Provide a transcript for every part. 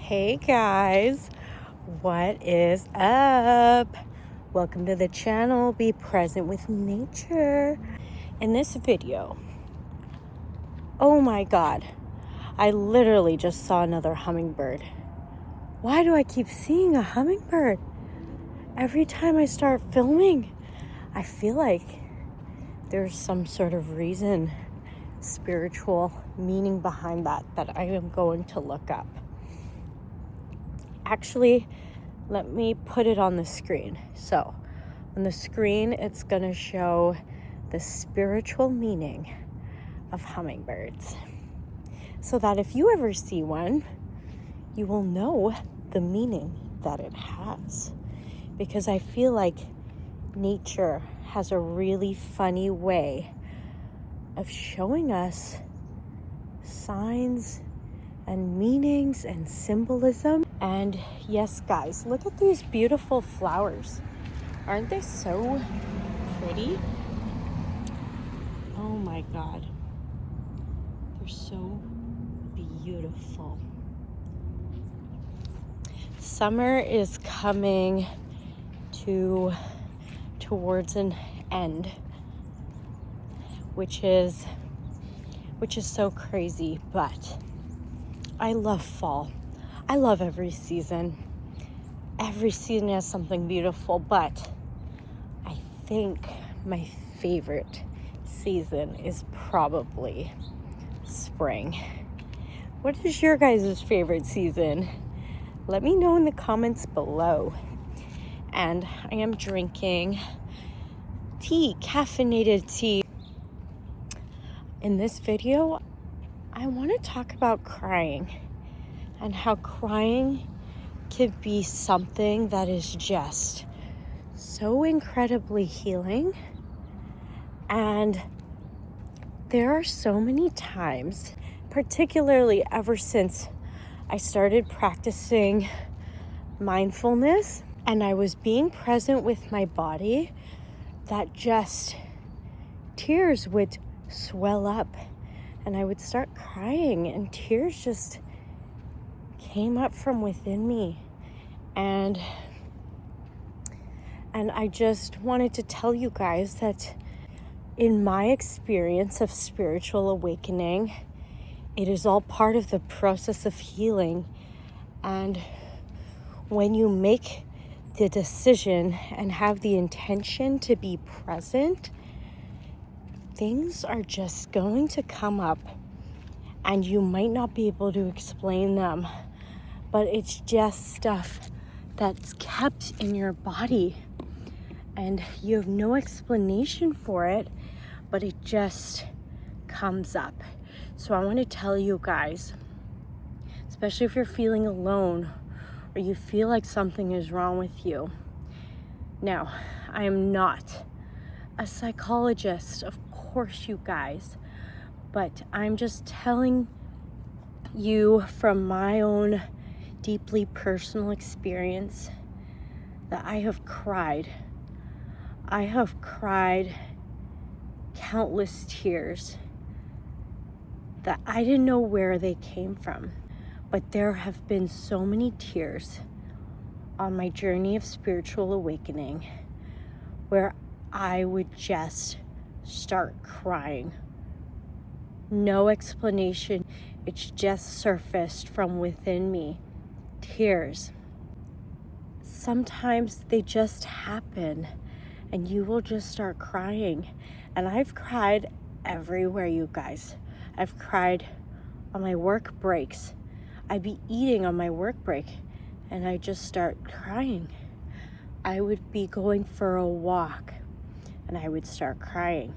Hey guys, what is up? Welcome to the channel, Be Present with Nature. In this video, oh my god, I literally just saw another hummingbird. Why do I keep seeing a hummingbird? Every time I start filming, I feel like there's some sort of reason, spiritual meaning behind that I am going to look up. Actually, let me put it on the screen. So, on the screen, it's going to show the spiritual meaning of hummingbirds. So that if you ever see one, you will know the meaning that it has. Because I feel like nature has a really funny way of showing us signs and meanings and symbolism. And yes, guys, look at these beautiful flowers. Aren't they so pretty? Oh my god. They're so beautiful. Summer is coming towards an end, which is so crazy, but I love fall. I love every season. Every season has something beautiful, but I think my favorite season is probably spring. What is your guys' favorite season? Let me know in the comments below. And I am drinking tea, caffeinated tea. In this video, I want to talk about crying and how crying could be something that is just so incredibly healing. And there are so many times, particularly ever since I started practicing mindfulness and I was being present with my body, that just tears would swell up and I would start crying, and tears just came up from within me. And I just wanted to tell you guys that in my experience of spiritual awakening, it is all part of the process of healing. And when you make the decision and have the intention to be present, things are just going to come up, and you might not be able to explain them, but it's just stuff that's kept in your body and you have no explanation for it, but it just comes up. So I want to tell you guys, especially if you're feeling alone or you feel like something is wrong with you. Now, I am not a psychologist, of course, you guys, but I'm just telling you from my own deeply personal experience that I have cried. I have cried countless tears that I didn't know where they came from, but there have been so many tears on my journey of spiritual awakening where I would just start crying. No explanation. It's just surfaced from within me. Tears. Sometimes they just happen and you will just start crying. And I've cried everywhere, you guys. I've cried on my work breaks. I'd be eating on my work break and I just start crying. I would be going for a walk and I would start crying.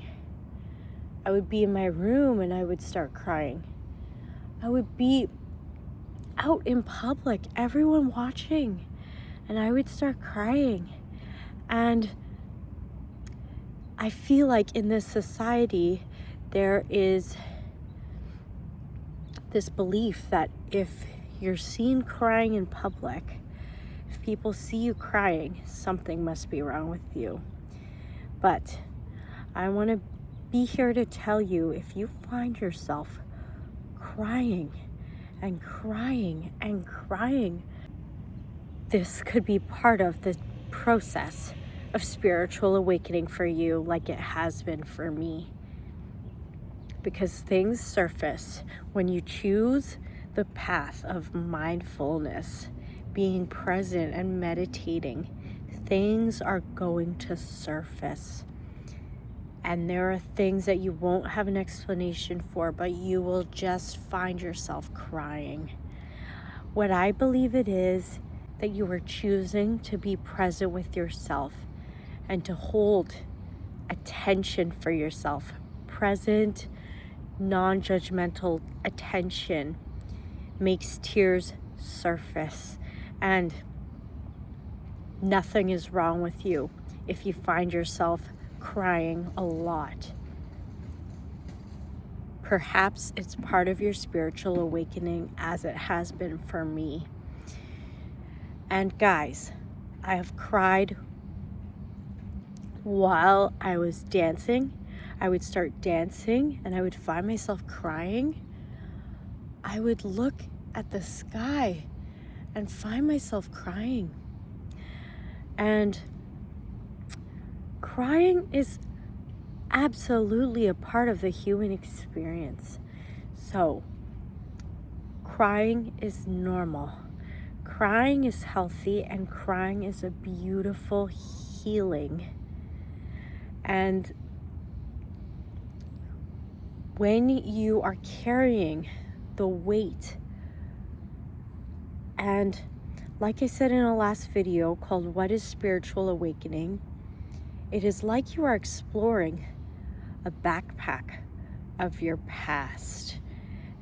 I would be in my room and I would start crying. I would be out in public, everyone watching, and I would start crying. And I feel like in this society, there is this belief that if you're seen crying in public, if people see you crying, something must be wrong with you. But I want to be here to tell you, if you find yourself crying and crying and crying. This could be part of the process of spiritual awakening for you, like it has been for me. Because things surface when you choose the path of mindfulness, being present and meditating. Things are going to surface. And there are things that you won't have an explanation for, but you will just find yourself crying. What I believe it is that you are choosing to be present with yourself and to hold attention for yourself. Present, non-judgmental attention makes tears surface, and nothing is wrong with you if you find yourself crying a lot. Perhaps it's part of your spiritual awakening, as it has been for me. And guys, I have cried while I was dancing. I would start dancing and I would find myself crying. I would look at the sky and find myself crying. And crying is absolutely a part of the human experience. So, crying is normal. Crying is healthy, and crying is a beautiful healing. And when you are carrying the weight, and like I said in a last video called What is Spiritual Awakening, it is like you are exploring a backpack of your past,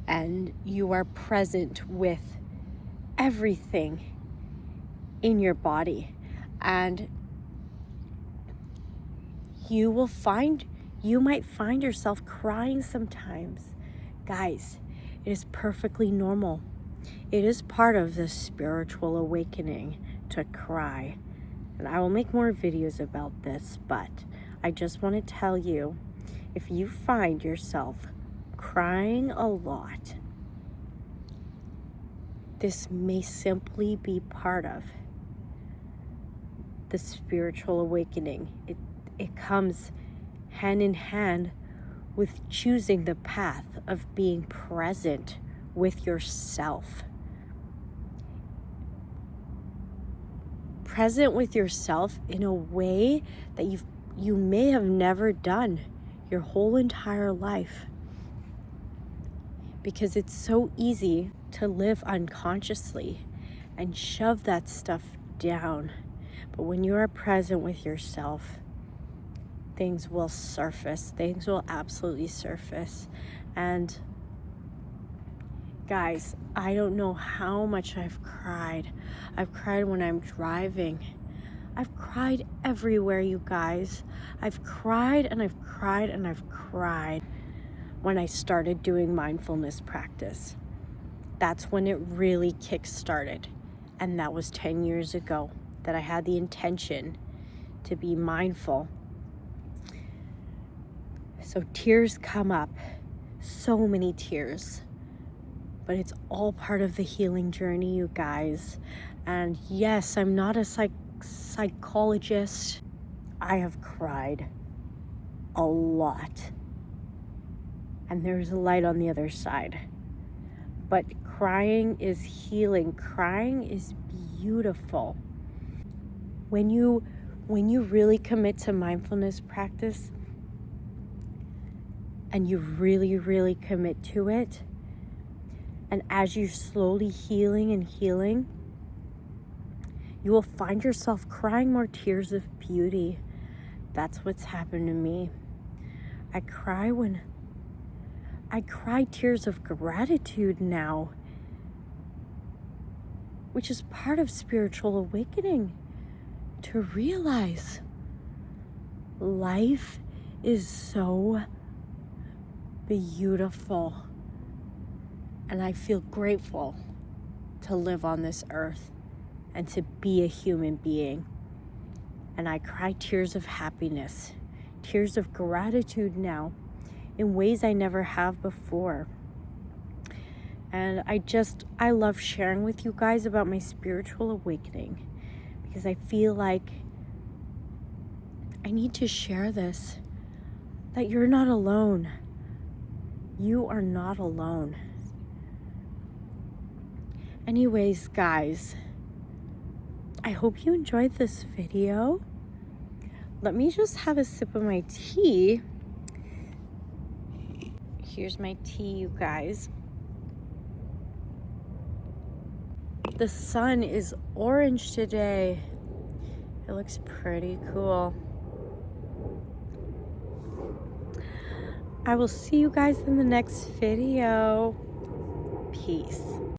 and you are present with everything in your body, and you might find yourself crying sometimes. Guys, it is perfectly normal. It is part of the spiritual awakening to cry. And I will make more videos about this, but I just want to tell you, if you find yourself crying a lot, this may simply be part of the spiritual awakening. It comes hand in hand with choosing the path of being present with yourself. Present with yourself in a way that you may have never done your whole entire life. Because it's so easy to live unconsciously and shove that stuff down. But when you are present with yourself, things will surface. Things will absolutely surface. And guys, I don't know how much I've cried. I've cried when I'm driving. I've cried everywhere, you guys. I've cried and I've cried and I've cried when I started doing mindfulness practice. That's when it really kick-started. And that was 10 years ago that I had the intention to be mindful. So tears come up, so many tears. But it's all part of the healing journey, you guys. And yes, I'm not a psychologist. I have cried a lot. And there's a light on the other side. But crying is healing. Crying is beautiful. When you really commit to mindfulness practice, and you really, really commit to it, and as you're slowly healing and healing, you will find yourself crying more tears of beauty. That's what's happened to me. I cry tears of gratitude now, which is part of spiritual awakening, to realize life is so beautiful. And I feel grateful to live on this earth and to be a human being. And I cry tears of happiness, tears of gratitude now in ways I never have before. And I love sharing with you guys about my spiritual awakening, because I feel like I need to share this, that you're not alone. You are not alone. Anyways, guys, I hope you enjoyed this video. Let me just have a sip of my tea. Here's my tea, you guys. The sun is orange today. It looks pretty cool. I will see you guys in the next video. Peace.